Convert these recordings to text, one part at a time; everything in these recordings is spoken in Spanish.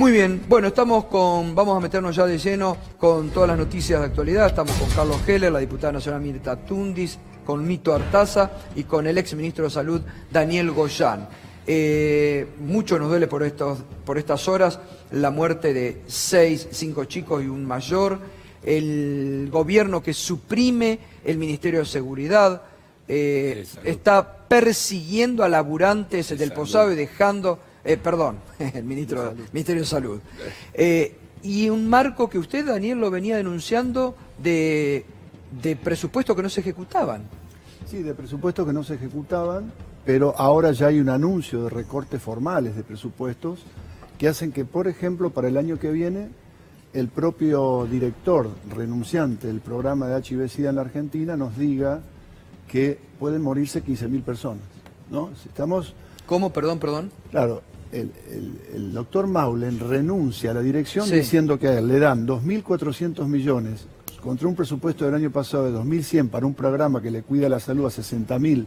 Muy bien, bueno, vamos a meternos ya de lleno con todas las noticias de actualidad. Estamos con Carlos Heller, la diputada nacional Mirta Tundis, con Mito Artaza y con el ex ministro de Salud, Daniel Goyán. Mucho nos duele por estas horas la muerte de 5 chicos y un mayor, el gobierno que suprime el Ministerio de Seguridad, está persiguiendo a laburantes del Posado y dejando... el Ministerio de Salud. Y un marco que usted, Daniel, lo venía denunciando de presupuestos que no se ejecutaban. Sí, de presupuestos que no se ejecutaban, pero ahora ya hay un anuncio de recortes formales de presupuestos que hacen que, por ejemplo, para el año que viene, el propio director renunciante del programa de HIV-Sida en la Argentina nos diga que pueden morirse 15.000 personas, ¿no? Estamos... ¿Cómo? Perdón. Claro, el doctor Maulen renuncia a la dirección diciendo que a él le dan 2.400 millones contra un presupuesto del año pasado de 2.100 para un programa que le cuida la salud a 60.000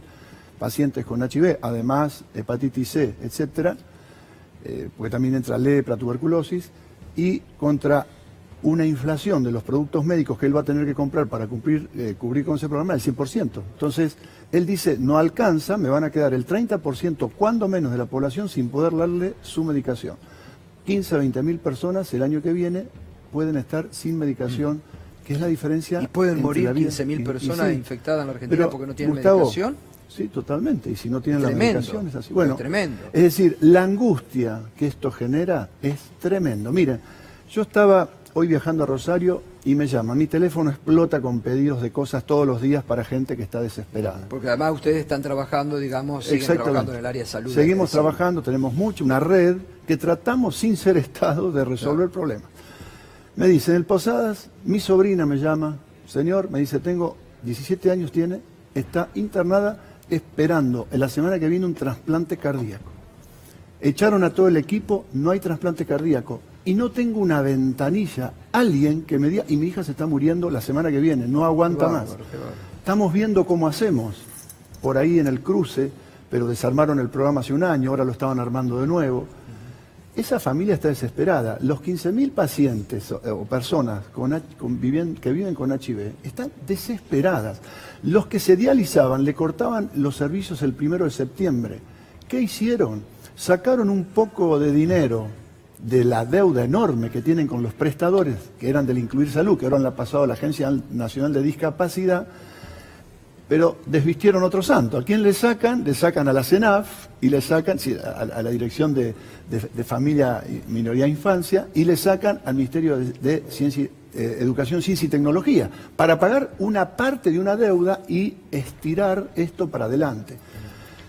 pacientes con HIV, además hepatitis C, etcétera, porque también entra lepra, tuberculosis, y contra una inflación de los productos médicos que él va a tener que comprar para cubrir con ese programa del 100%. Entonces, él dice, no alcanza, me van a quedar el 30%, cuando menos, de la población sin poder darle su medicación. 15 a 20.000 personas el año que viene pueden estar sin medicación, que es la diferencia. ¿Y pueden morir 15.000 personas infectadas en la Argentina pero, porque no tienen Gustavo, medicación? Sí, totalmente. Y si no tienen la medicación es así. Bueno, es tremendo. Es decir, la angustia que esto genera es tremendo. Miren, yo estaba hoy viajando a Rosario y me llama. Mi teléfono explota con pedidos de cosas todos los días para gente que está desesperada. Porque además ustedes están trabajando, digamos, siguen trabajando en el área de salud. Seguimos trabajando, tenemos una red que tratamos sin ser Estado de resolver el problema. Me dice, en el Posadas, mi sobrina me llama, señor, me dice, tengo 17 años tiene, está internada esperando en la semana que viene un trasplante cardíaco. Echaron a todo el equipo, no hay trasplante cardíaco. Y no tengo una ventanilla, alguien que me diga, y mi hija se está muriendo la semana que viene, no aguanta más. Estamos viendo cómo hacemos por ahí en el cruce, pero desarmaron el programa hace un año, ahora lo estaban armando de nuevo. Esa familia está desesperada. Los 15.000 pacientes o personas que viven con HIV están desesperadas. Los que se dializaban le cortaban los servicios el 1 de septiembre. ¿Qué hicieron? Sacaron un poco de dinero de la deuda enorme que tienen con los prestadores, que eran del Incluir Salud, que ahora la han pasado a la Agencia Nacional de Discapacidad, pero desvistieron otro santo. ¿A quién le sacan? Le sacan a la CENAF y le sacan a la Dirección de Familia, Minoría e Infancia, y le sacan al Ministerio de Educación, Ciencia y Tecnología, para pagar una parte de una deuda y estirar esto para adelante.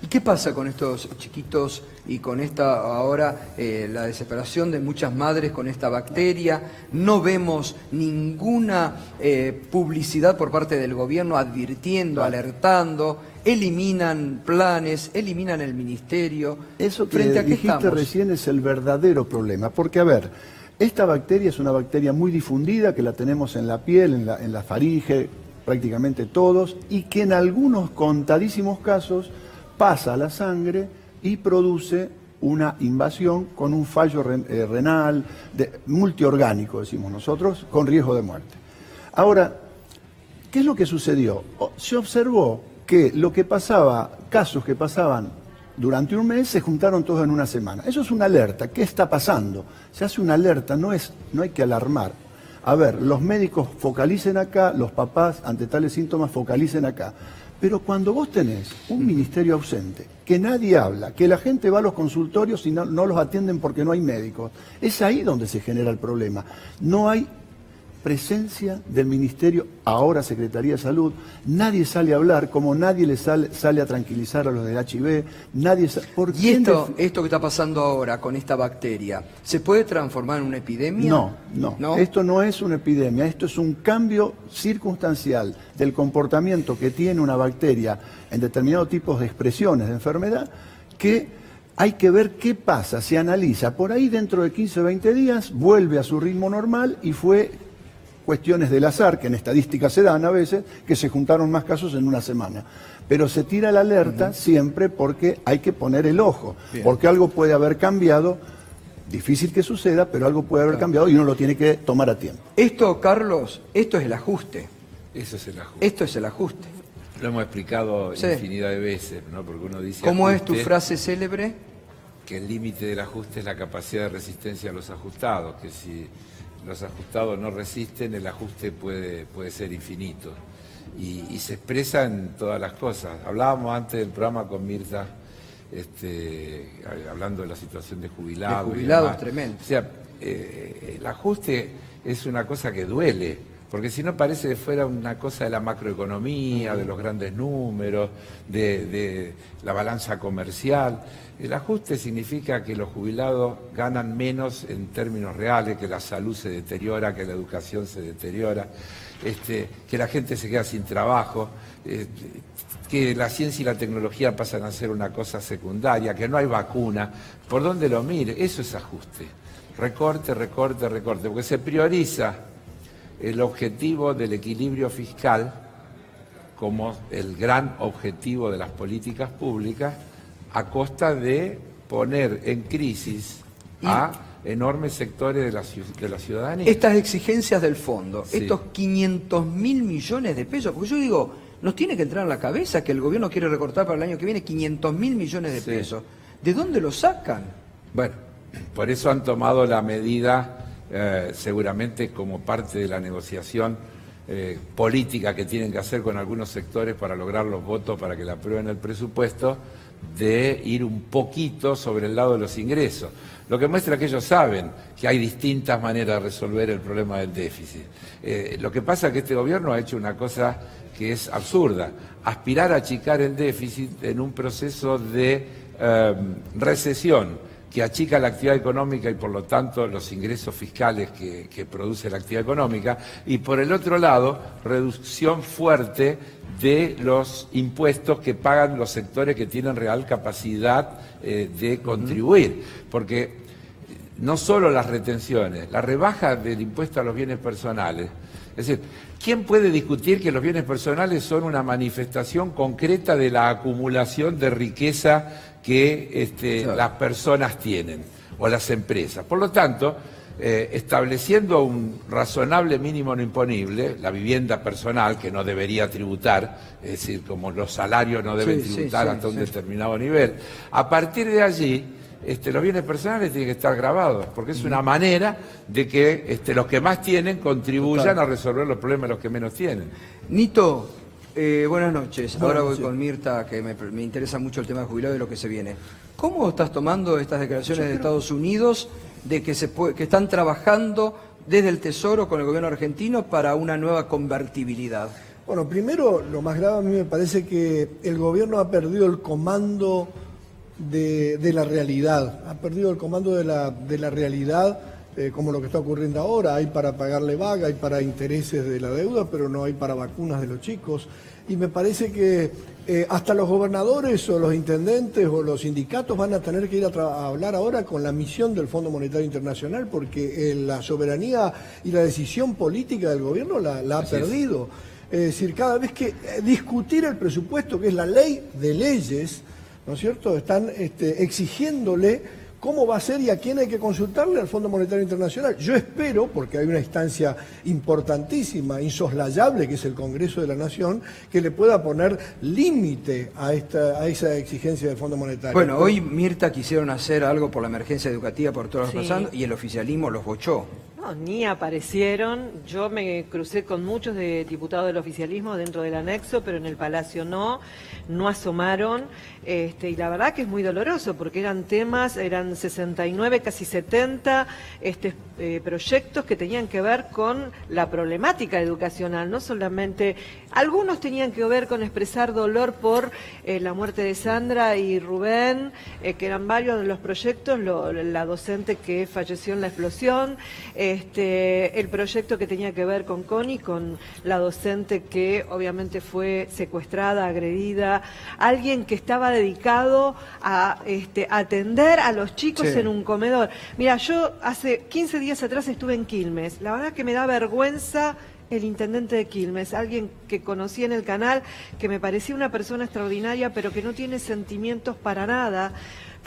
¿Y qué pasa con estos chiquitos y con esta ahora la desesperación de muchas madres con esta bacteria? No vemos ninguna publicidad por parte del gobierno advirtiendo, alertando, eliminan planes, eliminan el ministerio. Eso que dijiste recién es el verdadero problema, porque a ver, esta bacteria es una bacteria muy difundida, que la tenemos en la piel, en la faringe, prácticamente todos, y que en algunos contadísimos casos pasa a la sangre y produce una invasión con un fallo renal, multiorgánico, decimos nosotros, con riesgo de muerte. Ahora, ¿qué es lo que sucedió? Se observó que casos que pasaban durante un mes, se juntaron todos en una semana. Eso es una alerta. ¿Qué está pasando? Se hace una alerta, no hay que alarmar. A ver, los médicos focalicen acá, los papás ante tales síntomas focalicen acá. Pero cuando vos tenés un ministerio ausente, que nadie habla, que la gente va a los consultorios y no los atienden porque no hay médicos, es ahí donde se genera el problema. No hay presencia del ministerio, ahora Secretaría de Salud, nadie sale a hablar, como nadie le sale a tranquilizar a los del HIV, nadie ¿Y esto que está pasando ahora con esta bacteria, se puede transformar en una epidemia? No, esto no es una epidemia, esto es un cambio circunstancial del comportamiento que tiene una bacteria en determinados tipos de expresiones de enfermedad, que hay que ver qué pasa, se analiza, por ahí dentro de 15 o 20 días vuelve a su ritmo normal y fue cuestiones del azar, que en estadística se dan a veces, que se juntaron más casos en una semana. Pero se tira la alerta siempre porque hay que poner el ojo, porque algo puede haber cambiado Difícil que suceda, pero algo puede haber cambiado y uno lo tiene que tomar a tiempo. Esto, Carlos, esto es el ajuste. Eso es el ajuste. Esto es el ajuste. Lo hemos explicado Sí. infinidad de veces, ¿no? Porque uno dice ¿Cómo es ajuste, tu frase célebre? que el límite del ajuste es la capacidad de resistencia a los ajustados, que si los ajustados no resisten, el ajuste puede ser infinito. Y se expresa en todas las cosas. Hablábamos antes del programa con Mirta, hablando de la situación de jubilados. De jubilados, y demás. tremendo. O sea, el ajuste es una cosa que duele, porque si no parece que fuera una cosa de la macroeconomía, de los grandes números, de la balanza comercial. El ajuste significa que los jubilados ganan menos en términos reales, que la salud se deteriora, que la educación se deteriora, que la gente se queda sin trabajo, que la ciencia y la tecnología pasan a ser una cosa secundaria, que no hay vacuna. Por donde lo mire, eso es ajuste. Recorte, recorte, recorte, porque se prioriza el objetivo del equilibrio fiscal como el gran objetivo de las políticas públicas a costa de poner en crisis a enormes sectores de la ciudadanía. Estas exigencias del fondo, Sí. estos 500.000 millones de pesos, porque yo digo, nos tiene que entrar en la cabeza que el gobierno quiere recortar para el año que viene 500.000 millones de Sí. pesos. ¿De dónde lo sacan? Bueno, por eso han tomado la medida, seguramente como parte de la negociación política que tienen que hacer con algunos sectores para lograr los votos para que le aprueben el presupuesto, de ir un poquito sobre el lado de los ingresos. Lo que muestra que ellos saben que hay distintas maneras de resolver el problema del déficit. Lo que pasa es que este gobierno ha hecho una cosa que es absurda, aspirar a achicar el déficit en un proceso de recesión que achica la actividad económica y por lo tanto los ingresos fiscales que produce la actividad económica, y por el otro lado, reducción fuerte de los impuestos que pagan los sectores que tienen real capacidad de contribuir, porque no solo las retenciones, la rebaja del impuesto a los bienes personales. Es decir, ¿quién puede discutir que los bienes personales son una manifestación concreta de la acumulación de riqueza que Claro. las personas tienen o las empresas? Por lo tanto, estableciendo un razonable mínimo no imponible, la vivienda personal, que no debería tributar, es decir, como los salarios no deben Sí, sí, tributar sí, hasta un sí. determinado nivel, a partir de allí los bienes personales tienen que estar grabados, porque es una manera de que los que más tienen contribuyan Total. a resolver los problemas de los que menos tienen. Nito, buenas noches. Ahora Buenas voy noches. con Mirta, que me interesa mucho el tema de jubilado y lo que se viene. ¿Cómo estás tomando estas declaraciones de Estados Unidos de que que están trabajando desde el Tesoro con el gobierno argentino para una nueva convertibilidad? Bueno, primero, lo más grave a mí me parece que el gobierno ha perdido el comando de la realidad, ha perdido el comando de la realidad, como lo que está ocurriendo ahora. Hay para pagarle vaga, hay para intereses de la deuda, pero no hay para vacunas de los chicos. Y me parece que hasta los gobernadores o los intendentes o los sindicatos van a tener que ir a hablar ahora con la misión del Fondo Monetario Internacional, porque la soberanía y la decisión política del gobierno la ha Así es. perdido. Es decir, cada vez que discutir el presupuesto, que es la ley de leyes, ¿no es cierto?, están exigiéndole cómo va a ser y a quién hay que consultarle al Fondo Monetario Internacional. Yo espero, porque hay una instancia importantísima, insoslayable, que es el Congreso de la Nación, que le pueda poner límite a esa exigencia del Fondo Monetario. Bueno, hoy Mirta quisieron hacer algo por la emergencia educativa, por todo lo que Sí. está pasando, y el oficialismo los bochó. No, ni aparecieron. Yo me crucé con muchos diputados del oficialismo dentro del anexo, pero en el Palacio no asomaron. Y la verdad que es muy doloroso, porque eran 69, casi 70 proyectos que tenían que ver con la problemática educacional, no solamente. Algunos tenían que ver con expresar dolor por la muerte de Sandra y Rubén, que eran varios de los proyectos, la docente que falleció en la explosión, el proyecto que tenía que ver con Connie, con la docente que obviamente fue secuestrada, agredida, alguien que estaba dedicado a atender a los chicos Sí. en un comedor. Mira, yo hace 15 días atrás estuve en Quilmes, la verdad que me da vergüenza el intendente de Quilmes, alguien que conocí en el canal, que me parecía una persona extraordinaria, pero que no tiene sentimientos para nada.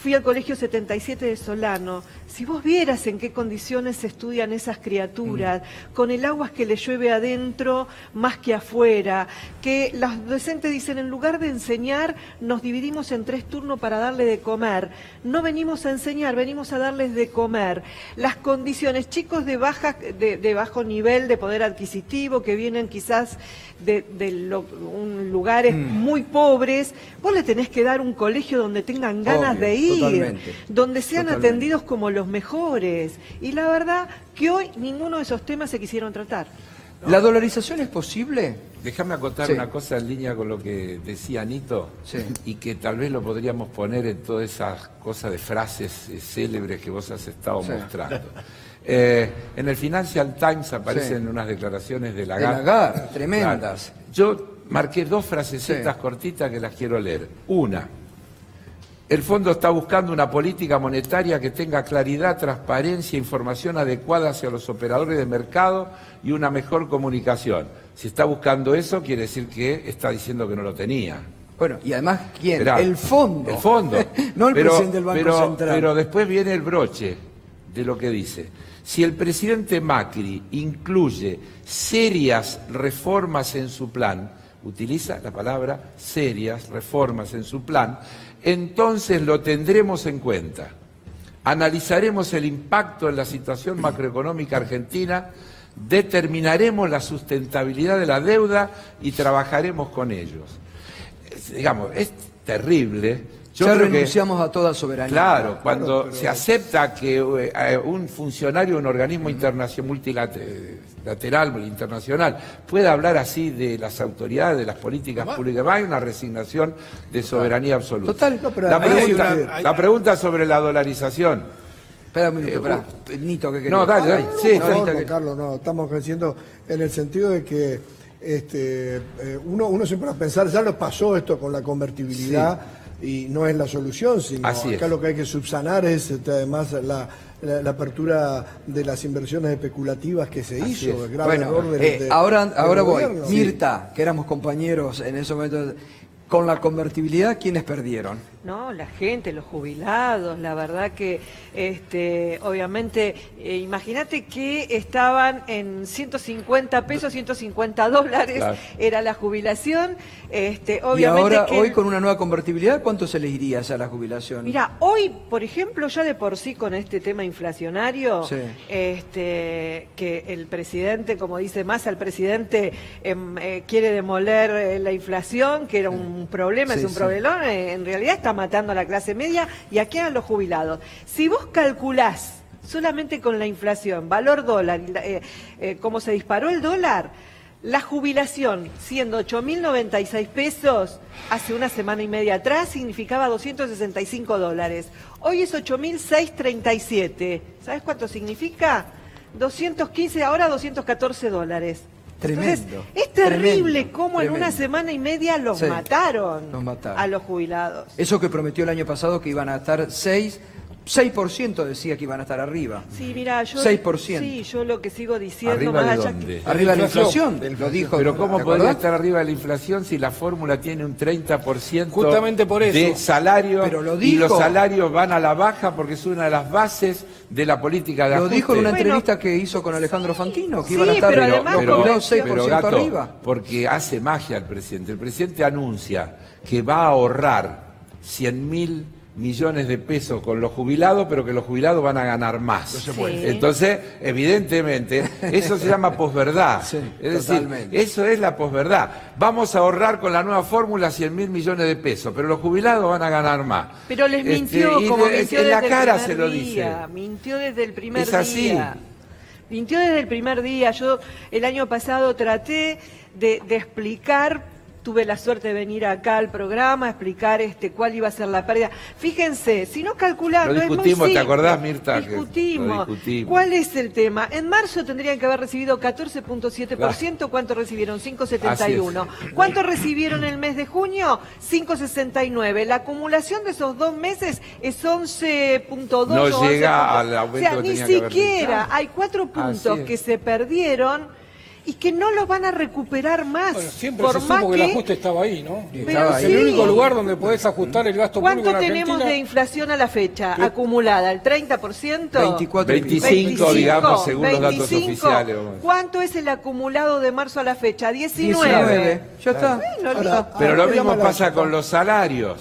Fui al colegio 77 de Solano. Si vos vieras en qué condiciones se estudian esas criaturas, con el agua que le llueve adentro más que afuera, que los docentes dicen, en lugar de enseñar, nos dividimos en 3 turnos para darle de comer. No venimos a enseñar, venimos a darles de comer. Las condiciones, chicos de bajo nivel de poder adquisitivo, que vienen quizás de lugares muy pobres, vos le tenés que dar un colegio donde tengan ganas Obvio, de ir, totalmente, donde sean totalmente atendidos como los mejores. Y la verdad que hoy ninguno de esos temas se quisieron tratar. ¿La dolarización es posible? Déjame acotar Sí. una cosa en línea con lo que decía Nito, Sí. y que tal vez lo podríamos poner en todas esas cosas de frases célebres que vos has estado Sí. mostrando. En el Financial Times aparecen Sí. unas declaraciones de De Lagarde. Lagarde, tremendas. Claro. Yo marqué 2 frasecitas Sí. cortitas que las quiero leer. Una, el fondo está buscando una política monetaria que tenga claridad, transparencia, información adecuada hacia los operadores de mercado y una mejor comunicación. Si está buscando eso, quiere decir que está diciendo que no lo tenía. Bueno, y además, ¿quién? Esperá, El fondo. El fondo. No el presidente del Banco Central. Pero después viene el broche de lo que dice. Si el presidente Macri incluye serias reformas en su plan, utiliza la palabra serias reformas en su plan, entonces lo tendremos en cuenta. Analizaremos el impacto en la situación macroeconómica argentina, determinaremos la sustentabilidad de la deuda y trabajaremos con ellos. Digamos, es terrible. Yo Ya creo que- renunciamos a toda soberanía. Claro, cuando se acepta que un funcionario de un organismo internacional, multilateral, internacional, pueda hablar así de las autoridades, de las políticas públicas, hay una resignación de soberanía absoluta. Total. No, pero La ahí hay la pregunta sobre la dolarización. Espera un minuto, espera. Nito, ¿qué querés? No, dale, dale. Sí, No, está no, bien. Carlos, no, estamos diciendo en el sentido de que uno siempre va a pensar, ya lo pasó esto con la convertibilidad y no es la solución, sino Así acá es. lo que hay que subsanar es además la apertura de las inversiones especulativas que se Así hizo, es. el grave Bueno, error del ahora voy. gobierno. Mirta, que éramos compañeros en ese momento, con la convertibilidad, ¿quiénes perdieron? No, la gente, los jubilados, la verdad que obviamente, imagínate que estaban en 150 pesos, 150 dólares, Claro. era la jubilación, Y obviamente ahora, que hoy con una nueva convertibilidad, ¿cuánto se les iría ya la jubilación? Mira, hoy, por ejemplo, ya de por sí con este tema inflacionario, Sí. que el presidente, como dice Massa, el presidente quiere demoler la inflación, que era un problema, Sí, es un sí. problemón, en realidad está matando a la clase media y aquí a los jubilados. Si vos calculás solamente con la inflación, valor dólar, cómo se disparó el dólar, la jubilación, siendo 8.096 pesos, hace una semana y media atrás, significaba 265 dólares. Hoy es 8.637. ¿Sabes cuánto significa? 215, ahora 214 dólares. Tremendo, Entonces, es terrible tremendo, cómo en tremendo. una semana y media los Sí, mataron los mataron. a los jubilados. Eso que prometió el año pasado que iban a estar 6% decía que iban a estar arriba. Sí, mira, yo 6%. Sí, yo lo que sigo diciendo ¿Arriba más de allá dónde? Arriba de la inflación. inflación, lo dijo. Pero ¿cómo ¿te podría acordás? estar arriba de la inflación si la fórmula tiene un 30% Justamente por eso. de salario Pero lo y los dijo. salarios van a la baja porque es una de las bases de la política de Lo ajuste? dijo en una Bueno, entrevista que hizo con Alejandro Fantino, que sí, iban a estar pero los además jubilados convenció- 6% Gato, arriba. porque hace magia el presidente. El presidente anuncia que va a ahorrar 100.000 millones de pesos con los jubilados, pero que los jubilados van a ganar más. se puede. Entonces, evidentemente, eso se llama posverdad. Sí, es decir, totalmente. eso es la posverdad. Vamos a ahorrar con la nueva fórmula 100.000 millones de pesos, pero los jubilados van a ganar más. Pero les mintió, y como en mintió la desde cara el primer se lo día. dice. Mintió desde el primer Es así. día. Mintió desde el primer día. Yo el año pasado traté de explicar, tuve la suerte de venir acá al programa a explicar cuál iba a ser la pérdida. Fíjense, si no calculando, Lo es muy discutimos, ¿te simple. acordás, Mirta, que Discutimos. lo discutimos? ¿Cuál es el tema? En marzo tendrían que haber recibido 14.7%. ¿Cuánto recibieron? 5.71. ¿Cuánto recibieron en el mes de junio? 5.69. La acumulación de esos 2 meses es 11.2. No o 11.2. llega al aumento O sea, que ni tenía que haber siquiera. tenido. Hay 4 puntos Así es. que se perdieron. y que no los van a recuperar más. Bueno, siempre por se más supo que el ajuste estaba ahí, ¿no? Pero Es el único lugar donde podés ajustar el gasto público en ¿Cuánto Argentina. tenemos de inflación a la fecha acumulada? ¿El 30%? 24, 25, digamos, según los datos 25. oficiales. ¿Cuánto es el acumulado de marzo a la fecha? 19. 19. Ya está. Bueno, Ahora, Pero lo me llama mismo la pasa atención. con los salarios,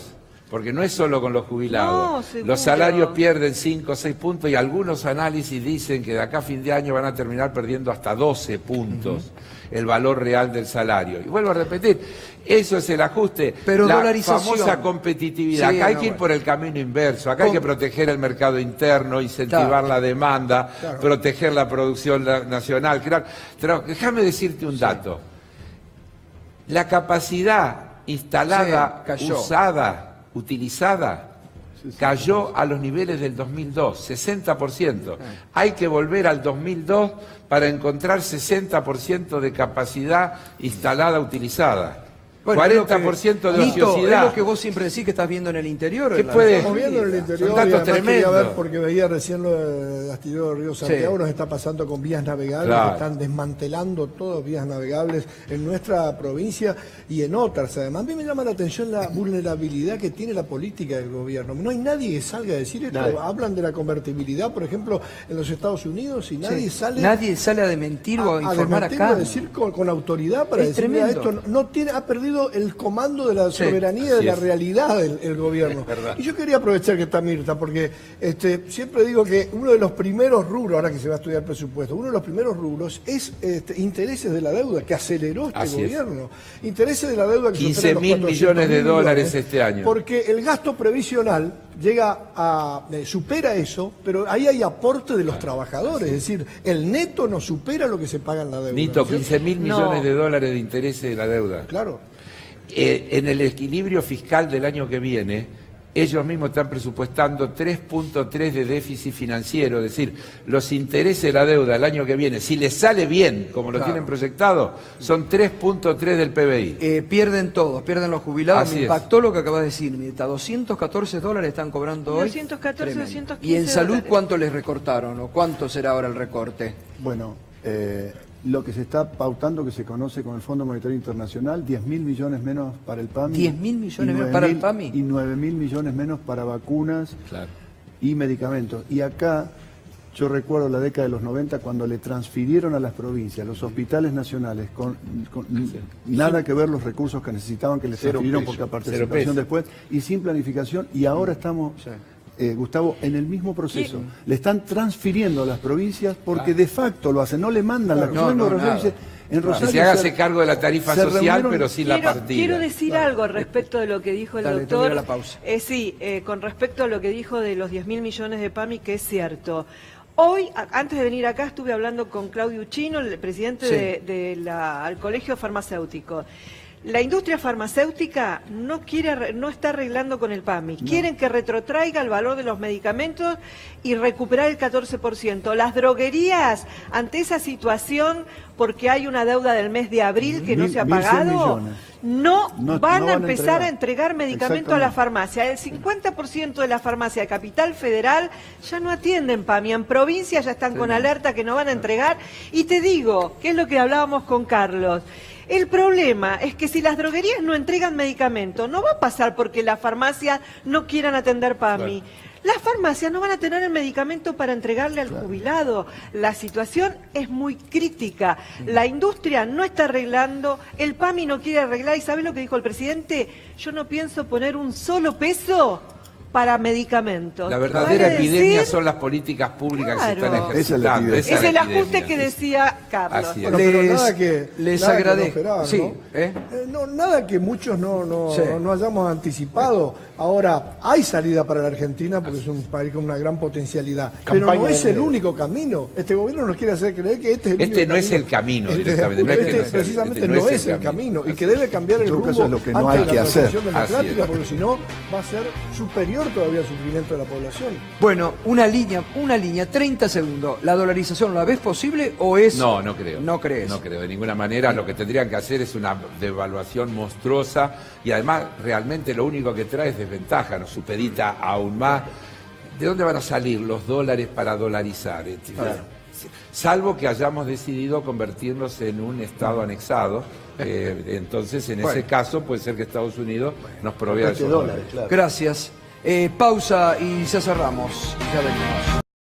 porque no es solo con los jubilados. No, seguro. Los salarios pierden 5 o 6 puntos y algunos análisis dicen que de acá a fin de año van a terminar perdiendo hasta 12 puntos el valor real del salario. Y vuelvo a repetir, eso es el ajuste. Pero la dolarización. famosa competitividad. Sí, Acá hay no, que ir bueno. por el camino inverso. Acá hay que proteger el mercado interno, incentivar Claro. la demanda, proteger la producción nacional. Pero déjame decirte un dato. La capacidad instalada, Sí, cayó. usada, utilizada, cayó a los niveles del 2002, 60%. Hay que volver al 2002 para encontrar 60% de capacidad instalada, utilizada. Bueno, 40% de Nito, ociosidad. es lo que vos siempre decís que estás viendo en el interior. ¿Qué en la- puede? Estamos viendo en el interior, Son y datos además quería tremendos. ver, porque veía recién lo del astillero de Río Santiago, Sí. nos está pasando con vías navegables, Claro. que están desmantelando todas vías navegables en nuestra provincia y en otras. Además, a mí me llama la atención la vulnerabilidad que tiene la política del gobierno. No hay nadie que salga a decir esto. Nadie. Hablan de la convertibilidad, por ejemplo, en los Estados Unidos, y nadie Sí. sale... Nadie sale a desmentir o a informar desmentirlo, acá. a decir con autoridad para Es decir, mira, tremendo. esto no tiene, ha perdido el comando de la Sí, soberanía, de así la es. realidad el gobierno. Y yo quería aprovechar que está Mirta, porque siempre digo que uno de los primeros rubros, ahora que se va a estudiar presupuesto, uno de los primeros rubros es intereses de la deuda, que aceleró este Así es. gobierno. Intereses de la deuda que 15.000 superan los 400.000 millones de dólares millones, este año. Porque el gasto previsional llega a supera eso, pero ahí hay aporte de los trabajadores, es decir, el neto no supera lo que se paga en la deuda. Nito, ¿no es cierto? 15.000 millones de dólares de intereses de la deuda. Claro. En el equilibrio fiscal del año que viene, ellos mismos están presupuestando 3.3 de déficit financiero, es decir, los intereses de la deuda el año que viene, si les sale bien, como lo Claro. tienen proyectado, son 3.3 del PBI. Pierden todos, pierden los jubilados. Así Me es. impactó lo que acabas de decir, Mirta. $214 están cobrando hoy. 214, Tremendo. 215 ¿Y en salud dólares. cuánto les recortaron o cuánto será ahora el recorte? Bueno, lo que se está pautando, que se conoce con el Fondo Monetario Internacional, 10.000 millones menos para el PAMI. 10.000 millones y menos para el 9.000 PAMI. Y 9.000 millones menos para vacunas Claro. y medicamentos. Y acá, yo recuerdo la década de los 90, cuando le transfirieron a las provincias, los hospitales nacionales, con nada que ver los recursos que necesitaban, que les Cero transfirieron peso, por cero participación peso. después, y sin planificación, y ahora estamos... Gustavo, en el mismo proceso. Le están transfiriendo a las provincias porque de facto lo hacen, no le mandan la No, Yo vengo de no, Rosario y nada. dice, en Que Rosario se hágase cargo de la tarifa se social, reunieron- pero sin la partida. Quiero decir algo respecto de lo que dijo el Dale, doctor. termina la pausa. Con respecto a lo que dijo de los 10.000 millones de PAMI, que es cierto. Hoy, antes de venir acá, estuve hablando con Claudio Chino, el presidente Sí. del Colegio Farmacéutico. La industria farmacéutica no está arreglando con el PAMI. Quieren que retrotraiga el valor de los medicamentos y recuperar el 14%. Las droguerías, ante esa situación, porque hay una deuda del mes de abril que no 1.100 se ha pagado, millones. no No van van a a empezar a entregar medicamentos a la Exactamente. farmacia. El 50% de la farmacia de Capital Federal ya no atienden PAMI. En provincia ya están con alerta que no van a entregar. Y te digo, que es lo que hablábamos con Carlos, el problema es que si las droguerías no entregan medicamentos, no va a pasar porque las farmacias no quieran atender PAMI. Las farmacias no van a tener el medicamento para entregarle al jubilado. La situación es muy crítica. La industria no está arreglando, el PAMI no quiere arreglar. ¿Y sabe lo que dijo el presidente? Yo no pienso poner un solo peso para medicamentos. La verdadera Vale epidemia decir, son las políticas públicas que se Claro. están Esa es la ejercitando. epidemia. Esa es el la ajuste epidemia, que sí. decía Carlos. Así es. Bueno, pero Les- nada que, les nada que no agradezco. esperaban, Sí, ¿no? Nada que muchos Sí. no hayamos anticipado. Ahora, hay salida para la Argentina porque es un país con una gran potencialidad. Pero Campaña no es de- el único camino. Este gobierno nos quiere hacer creer que este es el Este único no es el camino directamente, no es que no sea- precisamente este no es el camino. Y que debe cambiar el En todo rumbo caso, es lo que no antes hay de la que hacer. transición democrática, Así es. porque si no va a ser superior todavía al sufrimiento de la población. Bueno, una línea, 30 segundos. ¿La dolarización la ves posible o es...? No, no creo. ¿No crees? No creo, de ninguna manera. Lo que tendrían que hacer es una devaluación monstruosa y además realmente lo único que trae es desventaja, nos supedita aún más. ¿De dónde van a salir los dólares para dolarizar? salvo que hayamos decidido convertirnos en un Estado anexado. Entonces, en ese caso, puede ser que Estados Unidos nos provea de esos dólares. Claro. Gracias. Pausa y ya cerramos. Ya venimos.